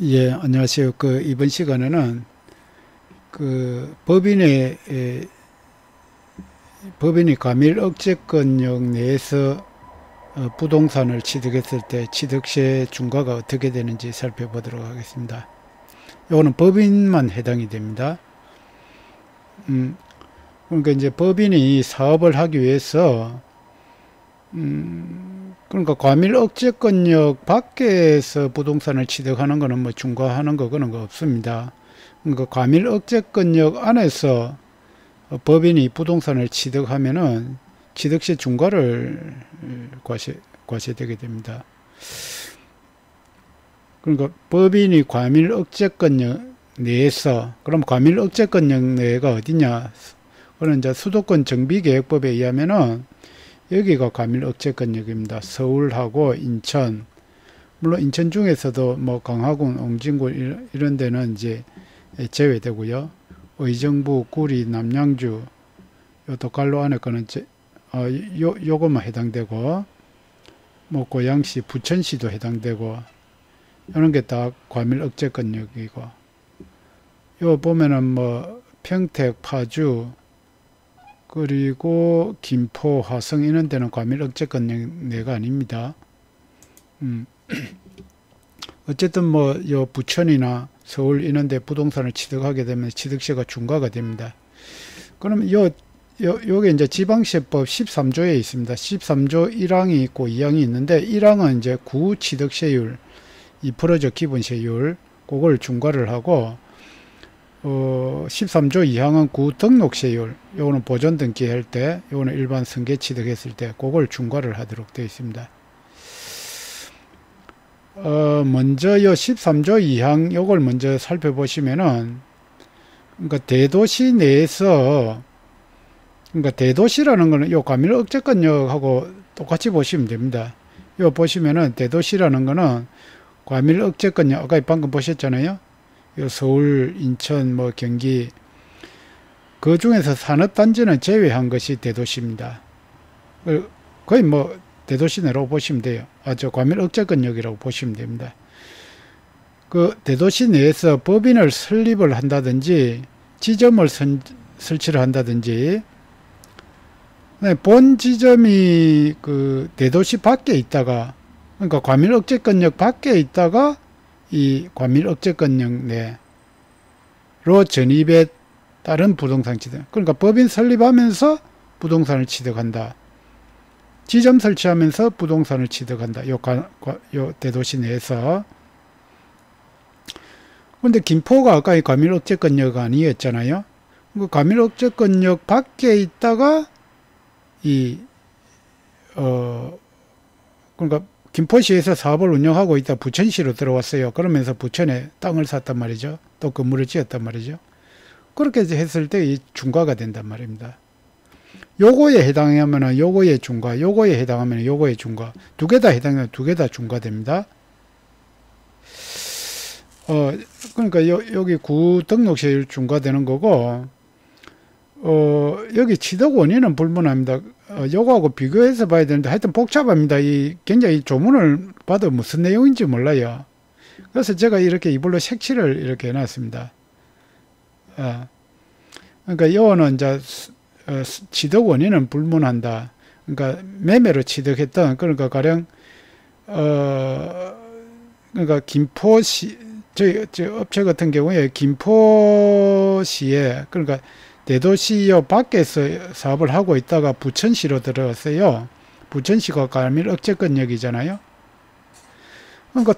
예, 안녕하세요. 이번 시간에는 법인이 과밀 억제권역 내에서 부동산을 취득했을 때 취득세 중과가 어떻게 되는지 살펴보도록 하겠습니다. 이거는 법인만 해당이 됩니다. 그러니까 이제 법인이 사업을 하기 위해서, 그러니까 과밀 억제권역 밖에서 부동산을 취득하는 거는 뭐 중과하는 거 그런 거 없습니다. 그러니까 과밀 억제권역 안에서 법인이 부동산을 취득하면은 취득세 중과를 과세되게 됩니다. 그러니까 법인이 과밀 억제권역 내에서, 그럼 과밀 억제권역 내가 어디냐? 그런 이제 수도권 정비계획법에 의하면은 여기가 과밀 억제권역입니다. 서울하고 인천, 물론 인천 중에서도 뭐 강화군, 옹진군 이런 데는 이제 제외되고요. 의정부, 구리, 남양주, 요 도칼로 안에 거는 요것만 해당되고, 뭐 고양시, 부천시도 해당되고, 이런 게 다 과밀 억제권역이고, 요 보면은 뭐 평택, 파주, 그리고 김포, 화성 이런 데는 과밀 억제권역 내가 아닙니다. 어쨌든 뭐 요 부천이나 서울 이런 데 부동산을 취득하게 되면 취득세가 중과가 됩니다. 그럼 요게 이제 지방세법 13조에 있습니다. 13조 1항이 있고 2항이 있는데 1항은 이제 구취득세율 2%죠. 기본세율. 그걸 중과를 하고 13조 2항은 구등록세율, 요거는 보존 등기할 때, 요거는 일반 승계 취득했을 때 그걸 중과를 하도록 되어 있습니다. 먼저 요 13조 2항 요걸 먼저 살펴보시면은, 그러니까 대도시 내에서, 그러니까 대도시라는 거는 요 과밀 억제권역하고 똑같이 보시면 됩니다. 요 보시면은 대도시라는 거는 과밀 억제권역, 아까 방금 보셨잖아요. 요 서울, 인천, 뭐 경기, 그 중에서 산업단지는 제외한 것이 대도시입니다. 거의 뭐 대도시 내라고 보시면 돼요. 저 과밀 억제권역이라고 보시면 됩니다. 그 대도시 내에서 법인을 설립을 한다든지 지점을 설치를 한다든지, 본 지점이 그 대도시 밖에 있다가, 그러니까 과밀 억제권역 밖에 있다가 이 과밀 억제권역 내로 전입에 따른 부동산 취득, 그러니까 법인 설립하면서 부동산을 취득한다. 지점 설치하면서 부동산을 취득한다. 요 대도시 내에서. 근데 김포가 아까 이 과밀 억제권역 아니었잖아요. 그 과밀 억제권역 밖에 있다가 그러니까 김포시에서 사업을 운영하고 있다 부천시로 들어왔어요. 그러면서 부천에 땅을 샀단 말이죠. 또 건물을 지었단 말이죠. 그렇게 했을 때 이 중과가 된단 말입니다. 요거에 해당하면은 요거에 중과, 요거에 해당하면 요거에 중과, 두 개 다 해당하면 두 개 다 중과됩니다. 그러니까 여기 구등록세율 중과되는 거고, 여기 취득 원인은 불문합니다. 요거하고 비교해서 봐야 되는데 하여튼 복잡합니다. 굉장히 조문을 봐도 무슨 내용인지 몰라요. 그래서 제가 이렇게 이불로 색칠을 이렇게 해놨습니다. 그러니까 요거는 이제 취득 원인은 불문한다. 그러니까 매매로 취득했던, 그러니까 가령 그러니까 김포시, 저 업체 같은 경우에 김포시에, 그러니까 대도시요 밖에서 사업을 하고 있다가 부천시로 들어갔어요. 부천시가 과밀 억제권역이잖아요. 그러니까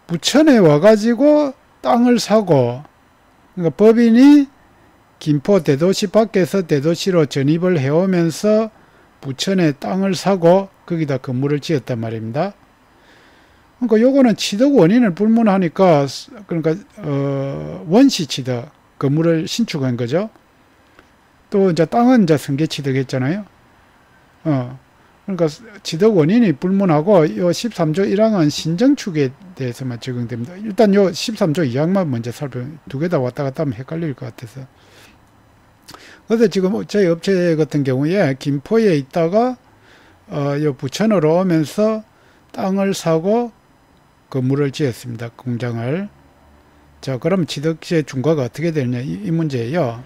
부천에 와가지고 땅을 사고, 그러니까 법인이 김포 대도시 밖에서 대도시로 전입을 해오면서 부천에 땅을 사고 거기다 건물을 지었단 말입니다. 그러니까 요거는 취득 원인을 불문하니까, 그러니까 원시 취득, 건물을 신축한 거죠. 또 이제 땅은 이제 승계 취득했잖아요. 그러니까 취득 원인이 불문하고, 요 13조 1항은 신정축에 대해서만 적용됩니다. 일단 요 13조 2항만 먼저 두 개 다 왔다 갔다 하면 헷갈릴 것 같아서. 그래서 지금 저희 업체 같은 경우에 김포에 있다가 요 부천으로 오면서 땅을 사고 건물을 지었습니다. 공장을. 자, 그럼 취득세 중과가 어떻게 되느냐 이 문제예요.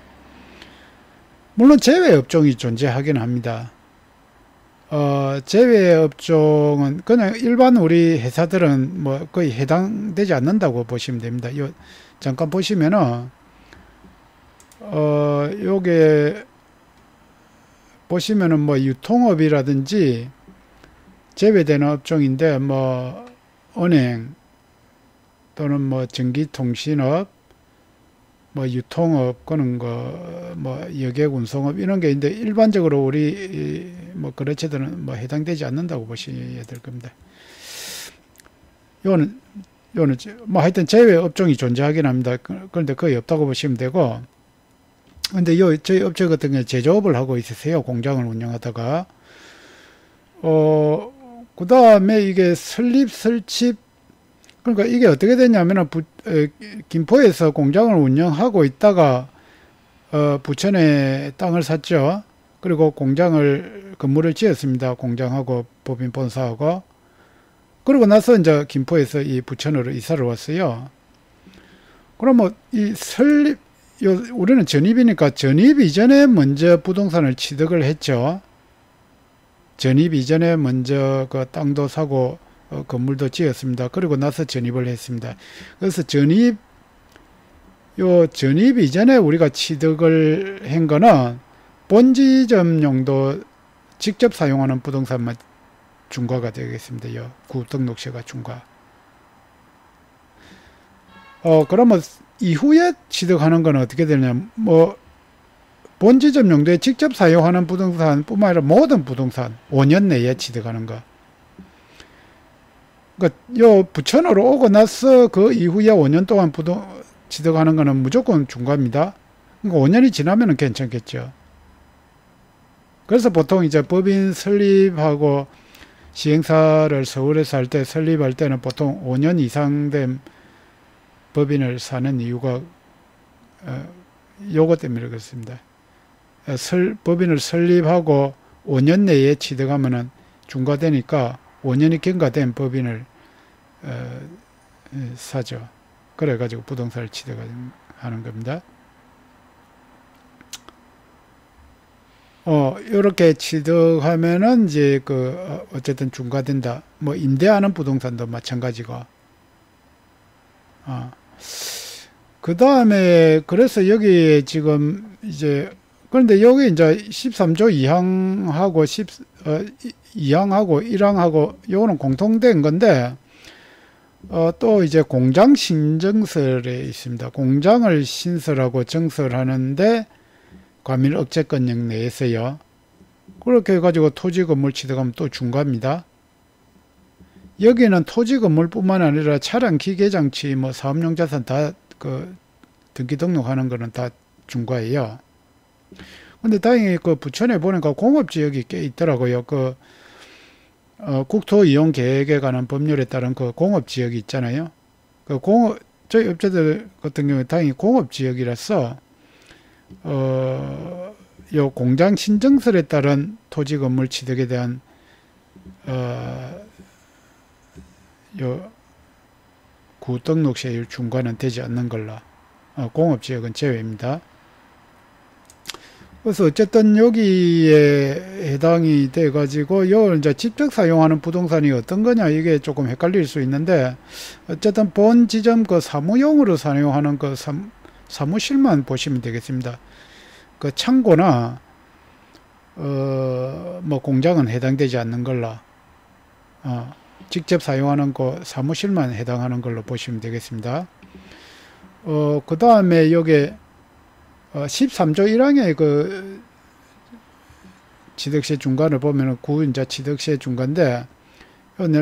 물론 제외업종이 존재하긴 합니다. 제외업종은 그냥 일반 우리 회사들은 뭐 거의 해당되지 않는다고 보시면 됩니다. 잠깐 보시면은 요게 보시면은 뭐 유통업이라든지 제외되는 업종인데 뭐 은행 또는 뭐 전기통신업 뭐 유통업 그런 거 뭐 여객운송업 이런 게 있는데 일반적으로 우리 뭐 거래처들은 뭐 해당되지 않는다고 보셔야 될 겁니다. 요는 뭐 하여튼 제외 업종이 존재하긴 합니다. 그런데 거의 없다고 보시면 되고, 근데 저희 업체 같은 경우에 제조업을 하고 있으세요. 공장을 운영하다가 그 다음에 이게 설립 설치 그러니까 이게 어떻게 됐냐면은 김포에서 공장을 운영하고 있다가 부천에 땅을 샀죠. 그리고 건물을 지었습니다. 공장하고 법인 본사하고. 그러고 나서 이제 김포에서 이 부천으로 이사를 왔어요. 그러면 이 우리는 전입이니까 전입 이전에 먼저 부동산을 취득을 했죠. 전입 이전에 먼저 그 땅도 사고 건물도 지었습니다. 그리고 나서 전입을 했습니다. 그래서 전입 이전에 우리가 취득을 한 거는 본지점 용도 직접 사용하는 부동산만 중과가 되겠습니다. 구등록세가 중과. 그러면 이후에 취득하는 건 어떻게 되냐? 뭐 본지점 용도에 직접 사용하는 부동산뿐만 아니라 모든 부동산 5년 내에 취득하는 거. 그러니까 부천으로 오고 나서 그 이후에 5년 동안 취득하는 거는 무조건 중과입니다. 그러니까 5년이 지나면은 괜찮겠죠. 그래서 보통 이제 법인 설립하고 시행사를 서울에서 할 때 설립할 때는 보통 5년 이상 된 법인을 사는 이유가 요거 때문에 그렇습니다. 법인을 설립하고 5년 내에 취득하면은 중과되니까 5년이 경과된 법인을 사죠. 그래가지고 부동산을 취득하는 겁니다. 요렇게 취득하면은 이제 어쨌든 중과된다. 뭐 임대하는 부동산도 마찬가지고. 그 다음에 그래서 여기 지금 이제 그런데 여기 이제 13조 2항하고 2항하고 1항하고 요거는 공통된 건데 또 이제 공장 신정설에 있습니다. 공장을 신설하고 정설하는데 과밀 억제권역 내에서요. 그렇게 해가지고 토지 건물 취득하면 또 중과입니다. 여기는 토지 건물뿐만 아니라 차량 기계 장치 뭐 사업용 자산 다 등기 등록하는 거는 다 중과예요. 근데 다행히 부천에 보니까 공업지역이 꽤 있더라고요. 국토 이용 계획에 관한 법률에 따른 공업지역이 있잖아요. 저희 업체들 같은 경우에 다행히 공업지역이라서, 요 공장 신정설에 따른 토지 건물 취득에 대한, 요 구등록세율 중과는 되지 않는 걸로, 공업지역은 제외입니다. 그래서 어쨌든 여기에 해당이 돼 가지고 이걸 이제 직접 사용하는 부동산이 어떤 거냐 이게 조금 헷갈릴 수 있는데, 어쨌든 본 지점 사무용으로 사용하는 사무실만 보시면 되겠습니다. 창고나 뭐 공장은 해당되지 않는 걸로, 직접 사용하는 사무실만 해당하는 걸로 보시면 되겠습니다. 그 다음에 여기 13조 1항의 취득세 중과를 보면은 구인자 취득세 중과인데,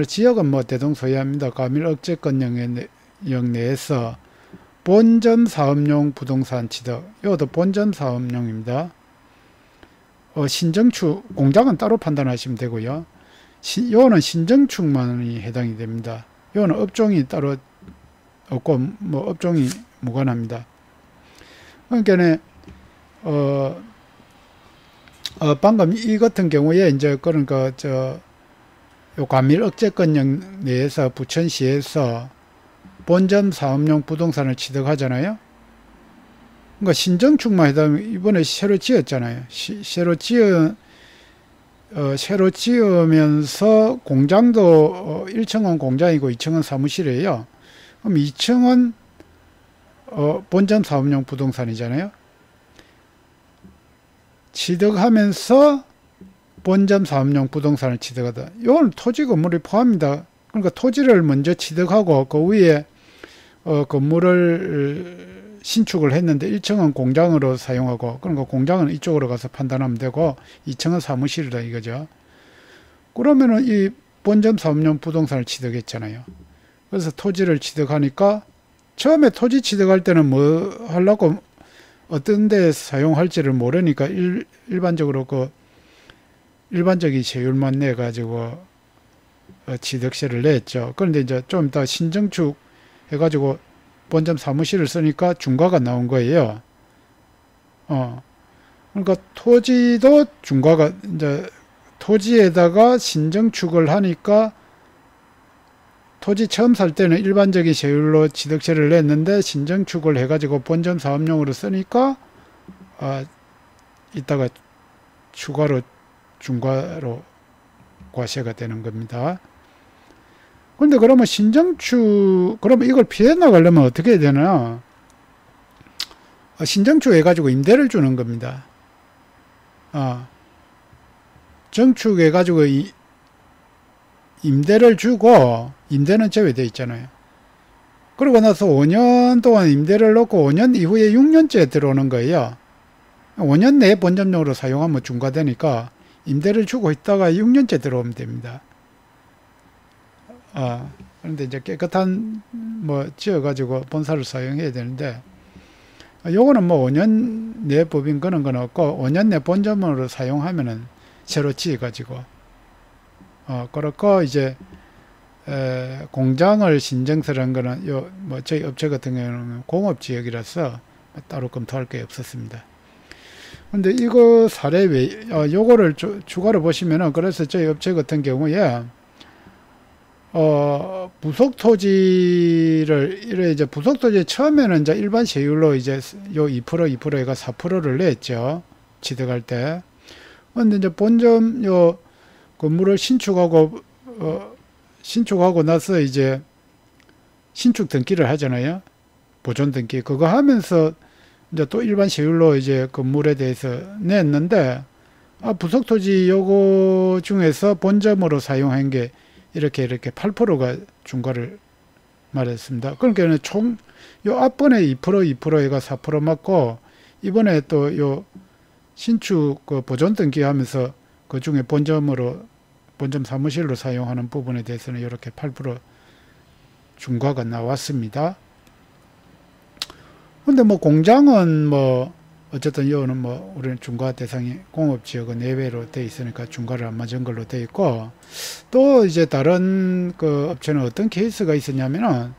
지역은 뭐 대동소이합니다. 과밀 억제권역 내에서 본점 사업용 부동산 취득, 이것도 본점 사업용입니다. 신정축, 공장은 따로 판단하시면 되고요. 요거는 신정축만이 해당이 됩니다. 요거는 업종이 따로 없고, 뭐 업종이 무관합니다. 그러니까 방금 이 같은 경우에 이제 그러니까 요 과밀 억제권역 내에서 부천시에서 본점 사업용 부동산을 취득하잖아요. 그러니까 신정축만 해도 이번에 새로 지었잖아요. 새로 지으면서 공장도 1층은 공장이고 2층은 사무실이에요. 그럼 2층은 본점 사업용 부동산이잖아요. 취득하면서 본점 사업용 부동산을 취득하다. 이건 토지 건물이 포함입니다. 그러니까 토지를 먼저 취득하고 그 위에 건물을 신축을 했는데 1층은 공장으로 사용하고, 그러니까 공장은 이쪽으로 가서 판단하면 되고 2층은 사무실이다 이거죠. 그러면은 이 본점 사업용 부동산을 취득했잖아요. 그래서 토지를 취득하니까 처음에 토지 취득할 때는 뭐 하려고 어떤 데 사용할지를 모르니까 일반적으로 그 일반적인 세율만 내 가지고 취득세를 냈죠. 그런데 이제 좀 더 신정축 해가지고 본점 사무실을 쓰니까 중과가 나온 거예요. 그러니까 토지도 중과가, 이제 토지에다가 신정축을 하니까 토지 처음 살 때는 일반적인 세율로 취득세를 냈는데 신정축을 해가지고 본점 사업용으로 쓰니까 이따가 추가로 중과로 과세가 되는 겁니다. 근데 그러면 그러면 이걸 피해 나가려면 어떻게 해야 되나? 신정축 해가지고 임대를 주는 겁니다. 정축해가지고 임대를 주고, 임대는 제외되어 있잖아요. 그러고 나서 5년 동안 임대를 놓고 5년 이후에 6년째 들어오는 거예요. 5년 내에 본점용으로 사용하면 중과되니까 임대를 주고 있다가 6년째 들어오면 됩니다. 그런데 이제 깨끗한 지어가지고 본사를 사용해야 되는데, 요거는 5년 내 법인 거는 건 없고 5년 내 본점으로 사용하면은 새로 지어가지고 그렇고 이제 공장을 신정설한 거는 저희 업체 같은 경우는 공업지역이라서 따로 검토할 게 없었습니다. 근데 이거 사례 요거를 추가로 보시면은, 그래서 저희 업체 같은 경우에 부속 토지를 이제 부속 토지 처음에는 이제 일반 세율로 이제 요 2%가 4%를 냈죠. 취득할 때. 근데 이제 본점 요 건물을 신축하고 나서 이제 신축 등기를 하잖아요. 보존 등기. 그거 하면서 이제 또 일반 세율로 이제 건물에 대해서 냈는데, 부속 토지 요거 중에서 본점으로 사용한 게 이렇게 8%가 중과를 말했습니다. 그러니까 총 요 앞번에 2%가 4% 맞고, 이번에 또 요 신축 보존 등기하면서 그 중에 본점 사무실로 사용하는 부분에 대해서는 이렇게 8% 중과가 나왔습니다. 근데 공장은 어쨌든 이거는 우리는 중과 대상이 공업지역은 내외로 돼 있으니까 중과를 안 맞은 걸로 돼 있고, 또 이제 다른 그 업체는 어떤 케이스가 있었냐면은,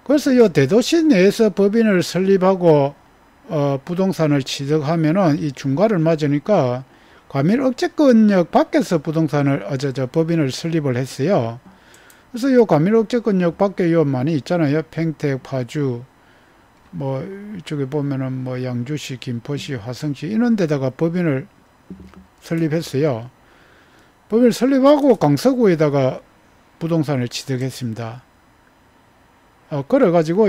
그래서 이 대도시 내에서 법인을 설립하고 부동산을 취득하면은 이 중과를 맞으니까 과밀 억제권역 밖에서 부동산을 법인을 설립을 했어요. 그래서 이 과밀 억제권역 밖에 많이 있잖아요. 평택, 파주, 이쪽에 보면은 양주시, 김포시, 화성시 이런 데다가 법인을 설립했어요. 법인을 설립하고 강서구에다가 부동산을 취득했습니다. 그래가지고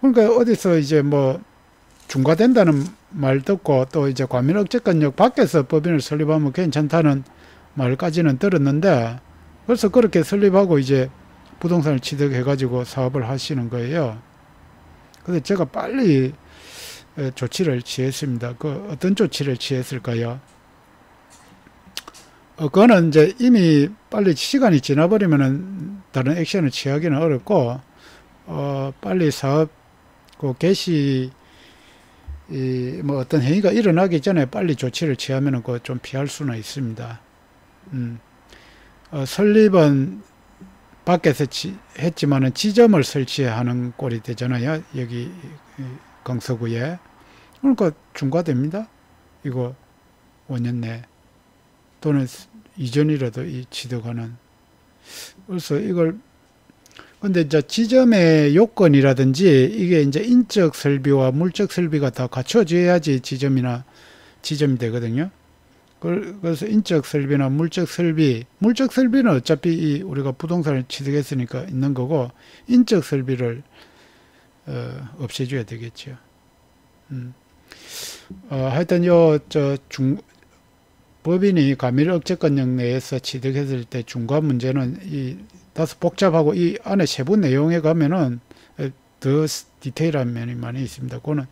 그러니까 어디서 이제 중과된다는 말 듣고 또 이제 과밀 억제권역 밖에서 법인을 설립하면 괜찮다는 말까지는 들었는데, 그래서 그렇게 설립하고 이제 부동산을 취득해가지고 사업을 하시는 거예요. 근데 제가 빨리 조치를 취했습니다. 어떤 조치를 취했을까요? 그거는 이제 이미 빨리 시간이 지나버리면은 다른 액션을 취하기는 어렵고, 빨리 사업 개시 어떤 행위가 일어나기 전에 빨리 조치를 취하면은 좀 피할 수는 있습니다. 설립은 밖에서 했지만은 지점을 설치하는 꼴이 되잖아요. 여기 강서구에. 그러니까 중과됩니다. 이거 5년 내. 또는 이전이라도 이 취득하는. 그래서 이걸 근데 이제 지점의 요건이라든지 이게 이제 인적 설비와 물적 설비가 다 갖춰져야지 지점이 되거든요. 그래서 인적 설비나 물적 설비는 어차피 우리가 부동산을 취득했으니까 있는 거고, 인적 설비를 없애줘야 되겠죠. 하여튼 법인이 가밀억제권역 내에서 취득했을 때 중과 문제는 이 다소 복잡하고 이 안에 세부 내용에 가면은 더 디테일한 면이 많이 있습니다. 그거는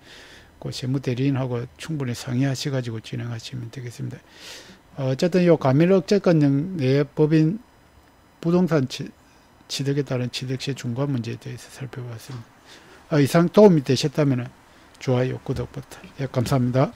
그 세무대리인하고 충분히 상의하셔가지고 진행하시면 되겠습니다. 어쨌든 요 가밀억제권역 내의 법인 부동산 취득에 따른 취득시 중과 문제에 대해서 살펴봤습니다. 이상 도움이 되셨다면 좋아요, 구독 버튼. 예, 감사합니다.